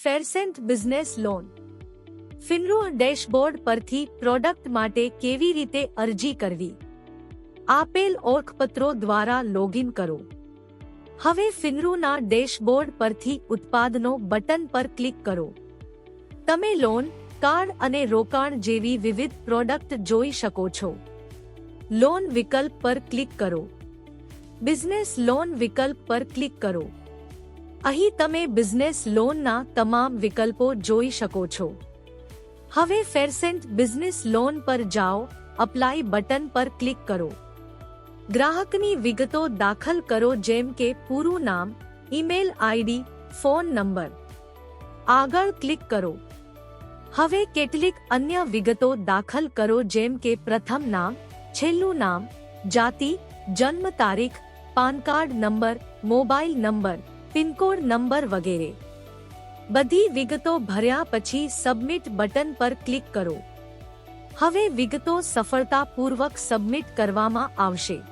ફેરસેન્ટ business loan ફિનરો dashboard પરથી product માટે કેવી રીતે અરજી કરવી? આપેલ ઓળખપત્રો દ્વારા લોગિન કરો. હવે ફિનરોના ડેશબોર્ડ પરથી ઉત્પાદનો બટન પર ક્લિક કરો. તમે લોન, કાર્ડ અને રોકાણ જેવી વિવિધ પ્રોડક્ટ જોઈ શકો છો. લોન વિકલ્પ પર ક્લિક કરો. બિઝનેસ લોન વિકલ્પ પર ક્લિક કરો. અહીં તમે બિઝનેસ લોનના તમામ વિકલ્પો જોઈ શકો છો. હવે ફેરસેન્ટ બિઝનેસ લોન પર જાઓ. અપ્લાય બટન પર ક્લિક કરો. ગ્રાહકની વિગતો દાખલ કરો જેમ કે પૂરું નામ, ઈમેલ આઈડી, ફોન નંબર. આગળ ક્લિક કરો. હવે કેટલીક અન્ય વિગતો દાખલ કરો જેમ કે પ્રથમ નામ, છેલ્લું નામ, જાતિ, જન્મ તારીખ, PAN card number, mobile number, pincode number વગેરે. બધી વિગતો ભર્યા પછી સબમિટ બટન પર ક્લિક કરો. હવે વિગતો સફળતાપૂર્વક સબમિટ કરવામાં આવશે.